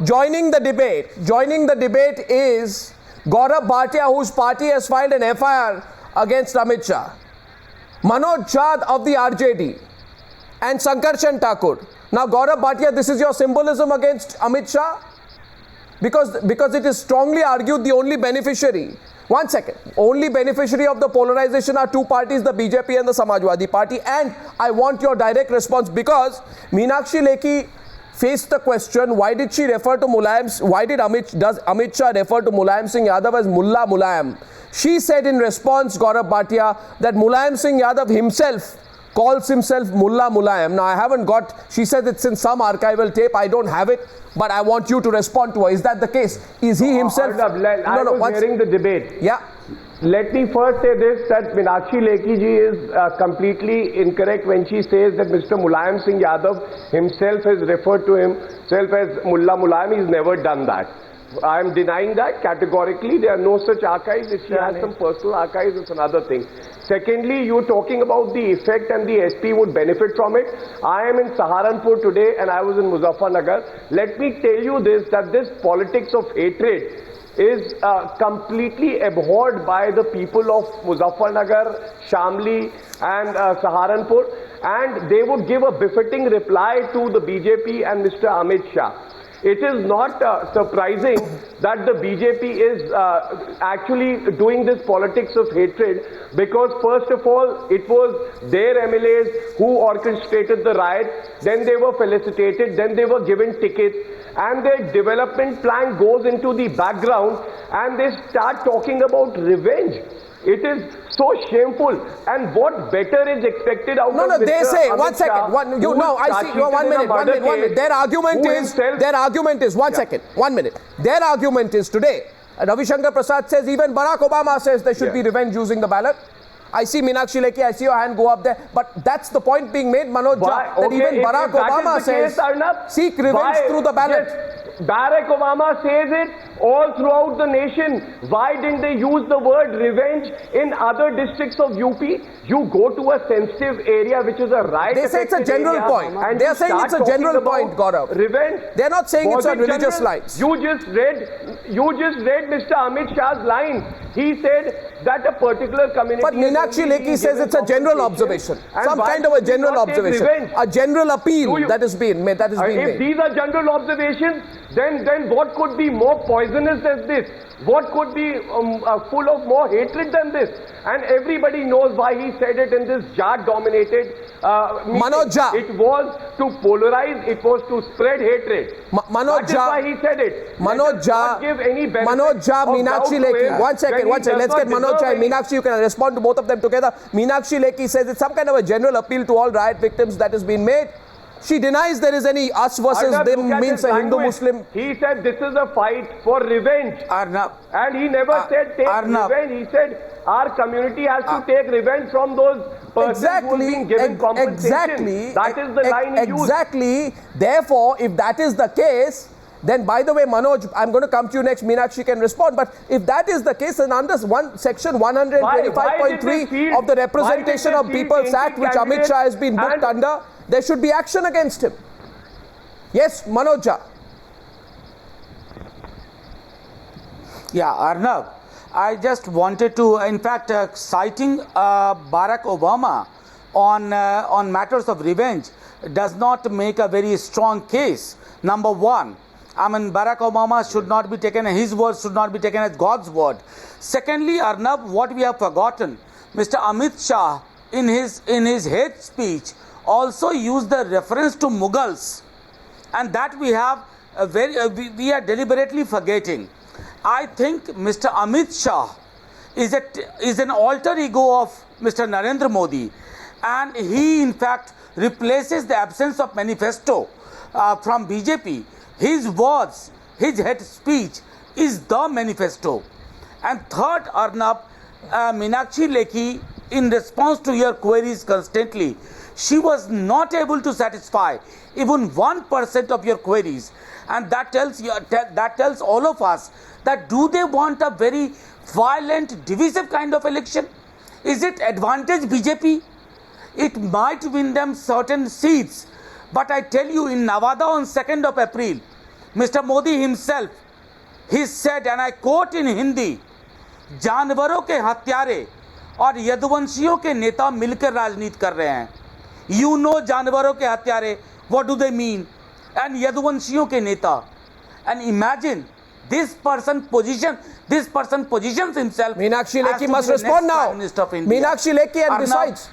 Joining the debate is Gaurav Bhatia, whose party has filed an FIR against Amit Shah, Manoj Jha of the RJD, and Sankarshan Thakur. Now, Gaurav Bhatia, this is your symbolism against Amit Shah? Because it is strongly argued the only beneficiary. One second. Only beneficiary of the polarization are two parties, the BJP and the Samajwadi Party. And I want your direct response because Meenakshi Lekhi faced the question, why did she refer to does Amit Shah refer to Mulayam Singh Yadav as Mullah Mulayam? She said in response, Gaurav Bhatia, that Mulayam Singh Yadav himself calls himself Mullah Mulayam. Now, I haven't got, she said it's in some archival tape, I don't have it, but I want you to respond to her. Is that the case? Is he himself? I was hearing the debate. Yeah. Let me first say this, that Meenakshi Lekhi ji is completely incorrect when she says that Mr. Mulayam Singh Yadav himself has referred to himself as Mullah Mulayam. He's never done that. I am denying that categorically. There are no such archives. If she has some personal archives, it's another thing. Secondly, you're talking about the effect and the SP would benefit from it. I am in Saharanpur today and I was in Muzaffarnagar. Let me tell you this, that this politics of hatred is completely abhorred by the people of Muzaffarnagar, Shamli and Saharanpur, and they would give a befitting reply to the BJP and Mr. Amit Shah. It is not surprising that the BJP is actually doing this politics of hatred because first of all, it was their MLAs who orchestrated the riot, then they were felicitated, then they were given tickets, and their development plan goes into the background and they start talking about revenge. It is so shameful. And what better is expected out of No, Mr. they say, Amit one second, Shah, I see, one minute. Their argument is, one minute. Their argument is today, Ravi Shankar Prasad says, even Barack Obama says there should be revenge using the ballot. I see Meenakshi Lekhi, I see your hand go up there. But that's the point being made, Manoj Jha, that even Barack Obama says, seek revenge through the ballot. Yes, Barack Obama says it all throughout the nation. Why didn't they use the word revenge in other districts of UP? You go to a sensitive area which is a riot. They say it's a general point. They are saying it's a general point, Gaurav. Revenge. They are not saying it's on religious lines. You just read Mr. Amit Shah's line. He said that a particular community. But Meenakshi Lekhi says it's a general observation. Some kind of a general observation. A general appeal that is being made. If these are general observations, then what could be more poisonous than this? What could be full of more hatred than this? And everybody knows why he said it in this Jat-dominated meeting. Manoj Jha. It was to polarize, it was to spread hatred. Manoj Jha. That is why he said it. Manoj Jha. Manoj Jha, Meenakshi Lekhi. One second. Let's get Manoj Jha and Meenakshi. You can respond to both of them together. Meenakshi Lekhi says it's some kind of a general appeal to all riot victims that has been made. She denies there is any us versus them means a Hindu-Muslim. He said this is a fight for revenge. Arnab. And he never said take revenge. He said our community has to take revenge from those persons who have been given compensation. That is the line he used. Exactly. Therefore, if that is the case, then by the way, Manoj, I'm going to come to you next. Meenakshi can respond. But if that is the case, then under section 125.3 of the Representation of People's Act, which Amit Shah has been booked under, there should be action against him. Yes, Manoj Jha. Yeah, Arnab, I just wanted to, in fact, citing Barack Obama on matters of revenge does not make a very strong case. Number one, I mean, Barack Obama should not be taken, his words should not be taken as God's word. Secondly, Arnab, what we have forgotten, Mr. Amit Shah, in his hate speech, also used the reference to Mughals, and that we have we are deliberately forgetting. I think Mr. Amit Shah is an alter ego of Mr. Narendra Modi, and he in fact replaces the absence of manifesto from BJP. His words, his hate speech is the manifesto. And third, Arnab, Meenakshi Lekhi, in response to your queries constantly, she was not able to satisfy even 1% of your queries, and that tells all of us that do they want a very violent, divisive kind of election? Is it advantage BJP? It might win them certain seats, but I tell you, in Nevada on 2nd of April, Mr. Modi himself, he said, and I quote in Hindi, जानवरों के हत्यारे और यदुवंशियों के नेता मिलकर राजनीति कर रहे हैं. You know जानवरों के हत्यारे, what do they mean? And यदुवंशियों के नेता. And imagine this person positions himself. Meenakshi Lekhi must respond now. Meenakshi Lekhi, and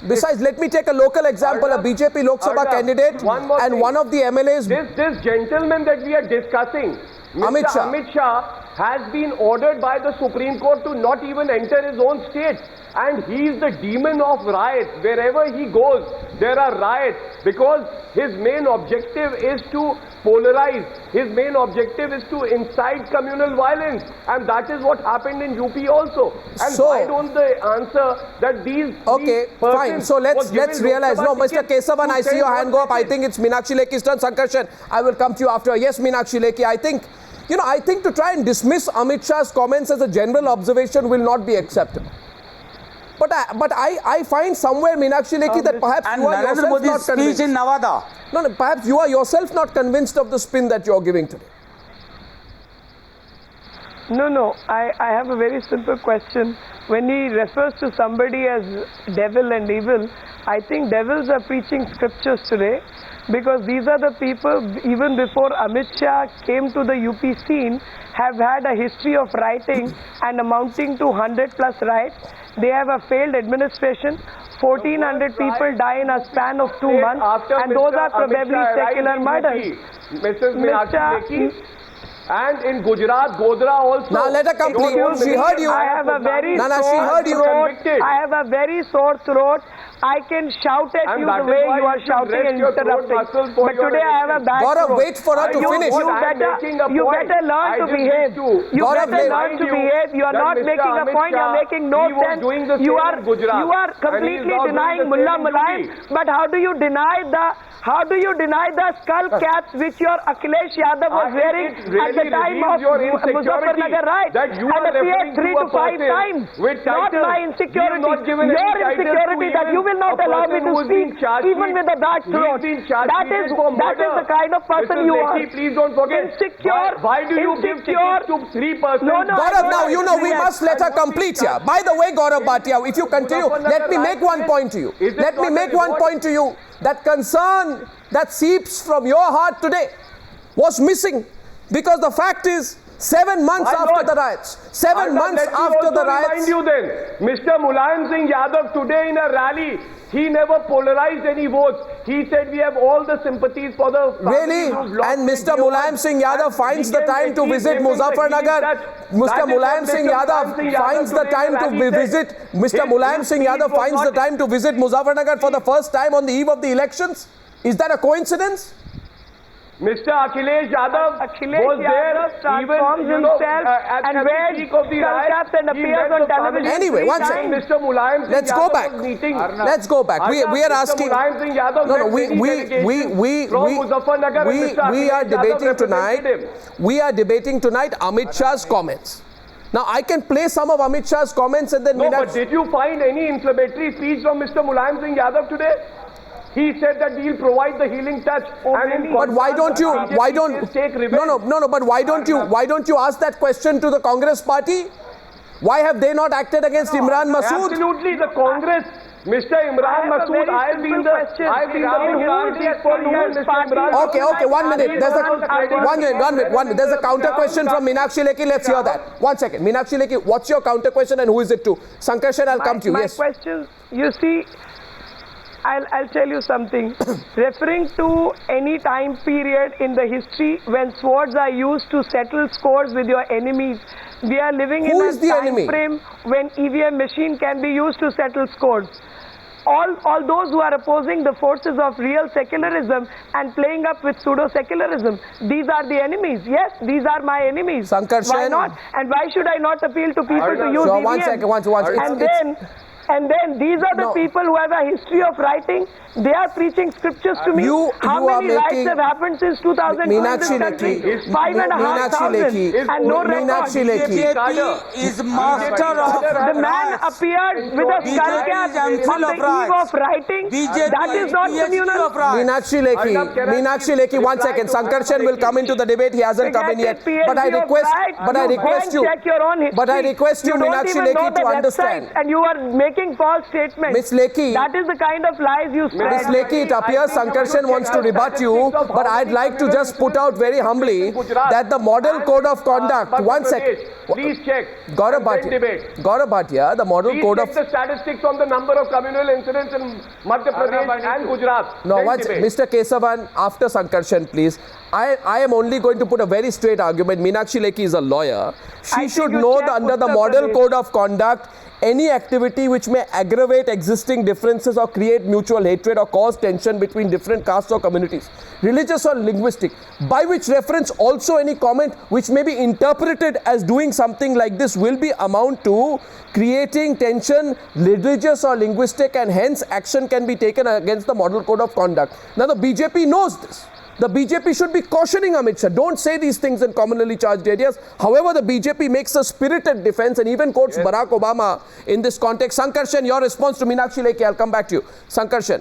besides, let me take a local example. A BJP Lok Sabha candidate and one of the MLAs. This gentleman that we are discussing, Amit Shah. Amit Shah, has been ordered by the Supreme Court to not even enter his own state. And he is the demon of riots. Wherever he goes, there are riots. Because his main objective is to polarize. His main objective is to incite communal violence. And that is what happened in UP also. And so, why don't they answer that these fine. So let's realize. No, Mr. Kesavan, I see your hand go up. I think it's Meenakshi Lekhi's turn. Sankarshan, I will come to you after. Yes, Meenakshi Lekhi, I think to try and dismiss Amit Shah's comments as a general observation will not be acceptable. But I find somewhere, Meenakshi Lekhi, that perhaps you are yourself not convinced. In Nevada. No, perhaps you are yourself not convinced of the spin that you are giving today. No, I have a very simple question. When he refers to somebody as devil and evil, I think devils are preaching scriptures today, because these are the people, even before Amit Shah came to the UP scene, have had a history of rioting and amounting to 100+ riots. They have a failed administration. 1,400 people die in a span of 2 months, and those are probably secular murders. Mrs. Meenakshi Lekhi, and in Gujarat, Godhra also. Now let her complete. She heard you. I have a very sore throat. I can shout at you the way you are shouting and interrupting. But today I have a bad throat. Wait for her to finish. You better learn to behave. You better learn to behave. You are not making a point. You are making no sense. You are completely denying Mullah Mulayam. But how do you deny the skull caps which your Akhilesh Yadav was wearing at the time of Muzaffarnagar riot, and appeared 3 to 5 times? Not my insecurity, your insecurity that you will not allow me to speak even with a bad throat. That is the kind of person you are. Please don't forget. Insecure. Why do you give tickets to 3 persons? Gaurav, now we must let her complete here. By the way, Gaurav Bhatia, if you continue, let me make one point to you. That concern that seeps from your heart today was missing, because the fact is, 7 months after the riots, 7 months after the riots. Remind you then, Mr. Mulayam Singh Yadav today in a rally, he never polarized any votes. He said we have all the sympathies for the really, and Mr. Mulayam Singh Yadav finds the time to visit Muzaffarnagar. Mr. Mulayam Singh Yadav finds the time to visit. Mr. Mulayam Singh Yadav finds the time to visit Muzaffarnagar for the first time on the eve of the elections. Is that a coincidence? Mr. Akhilesh Yadav was there, transforms himself and wears skull caps and appears on television. Anyway, one second. Mr. Mulayam Singh Let's go back. Let's go back. We are asking. We are debating tonight. We are debating tonight Amit Shah's comments. Now I can play some of Amit Shah's comments and then. No, but did you find any inflammatory speech from Mr. Mulayam Singh Yadav today? He said that we'll provide the healing touch. But why don't you? But why don't you ask that question to the Congress party? Why have they not acted against Imran Masood? Absolutely, the Congress. Mr. Imran Masood, I've been the Okay, 1 minute. There's a counter question from Meenakshi Lekhi. Let's hear that. 1 second. Meenakshi Lekhi, what's your counter question and who is it to? Sankarshan, I'll come to you. Yes. My question, you see, I'll tell you something. Referring to any time period in the history when swords are used to settle scores with your enemies, we are living in a time frame when EVM machine can be used to settle scores. All those who are opposing the forces of real secularism and playing up with pseudo-secularism, these are the enemies. Yes, these are my enemies. Sankarshan. Why not? And why should I not appeal to people to use EVM? One second. And then these are the people who have a history of writing. They are preaching scriptures to me. How many riots have happened since 2002 in this country? 5,500 and no record. BJP is master of The man appeared with a skull cap on the eve of writing. That is not communal. Meenakshi Lekhi, 1 second. Sankarshan will come into the debate. He hasn't come in yet. But I request you, Meenakshi Lekhi, to understand. And you are making false statements. Miss Lekhi, that is the kind of lies you spread. Miss Lekhi, it appears Sankarshan wants to rebut you, but I'd like to just put out very humbly that the model code of conduct. 1 second. Please check. Gaurav Bhatia, the model code of... Please check the statistics on the number of communal incidents in Madhya Pradesh and Gujarat. No, Mr. Kesavan, after Sankarshan, please. I am only going to put a very straight argument. Meenakshi Lekhi is a lawyer. She should know that under the model code of conduct, any activity which may aggravate existing differences or create mutual hatred or cause tension between different castes or communities, religious or linguistic, by which reference also any comment which may be interpreted as doing something like this will be amount to creating tension, religious or linguistic, and hence action can be taken against the model code of conduct. Now the BJP knows this. The BJP should be cautioning Amit Shah. Don't say these things in commonly charged areas. However, the BJP makes a spirited defense and even quotes Barack Obama in this context. Sankarshan, your response to Meenakshi Lekhi. I'll come back to you. Sankarshan.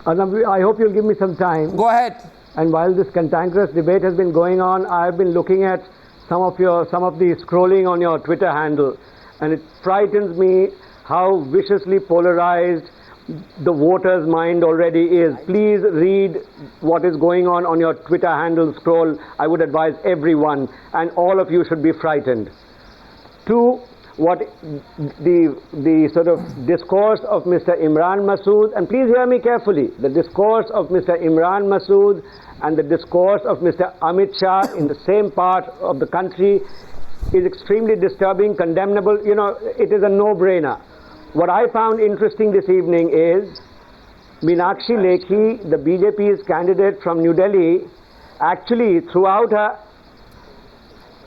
I hope you'll give me some time. Go ahead. And while this cantankerous debate has been going on, I've been looking at some of the scrolling on your Twitter handle, and it frightens me how viciously polarized the voter's mind already is. Please read what is going on your Twitter handle scroll. I would advise everyone, and all of you should be frightened. Two, what the sort of discourse of Mr. Imran Masood, and please hear me carefully, the discourse of Mr. Imran Masood and the discourse of Mr. Amit Shah in the same part of the country is extremely disturbing, condemnable. You know, it is a no-brainer. What I found interesting this evening is Meenakshi Lekhi, the BJP's candidate from New Delhi, actually throughout her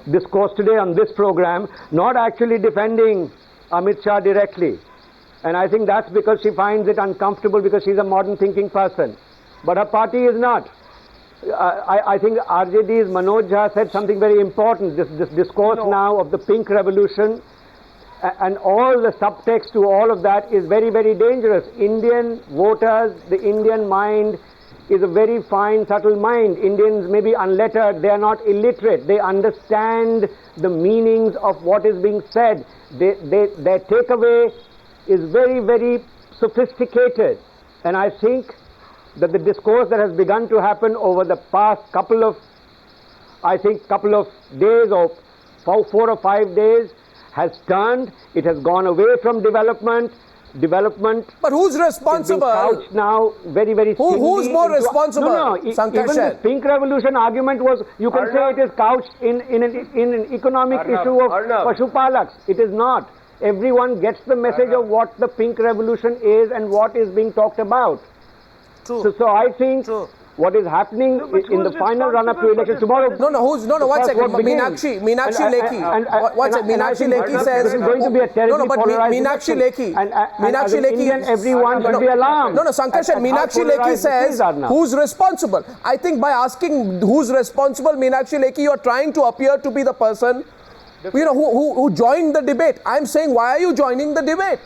discourse today on this program, not actually defending Amit Shah directly. And I think that's because she finds it uncomfortable because she's a modern thinking person. But her party is not. I think RJD's Manoj Jha said something very important. This discourse now of the pink revolution and all the subtext to all of that is very, very dangerous. Indian voters, the Indian mind is a very fine, subtle mind. Indians may be unlettered, they are not illiterate. They understand the meanings of what is being said. Their takeaway is very, very sophisticated. And I think that the discourse that has begun to happen over the past couple of days or 4 or 5 days has turned. It has gone away from development. But who's responsible? Couched now very, very who's more responsible? No, even the pink revolution argument was, you can say it is couched in an economic issue of Pashupalaks. It is not. Everyone gets the message of what the pink revolution is and what is being talked about. True. So I think what is happening in the final run-up to election tomorrow. One second. Meenakshi Lekhi. What's it? Meenakshi Lekhi says this is going to be a terribly polarized Meenakshi Lekhi. Meenakshi Lekhi, everyone should be alarmed. Sankarshan. Meenakshi Lekhi says who's responsible. I think by asking who's responsible, Meenakshi Lekhi, you are trying to appear to be the person who joined the debate. I'm saying, why are you joining the debate?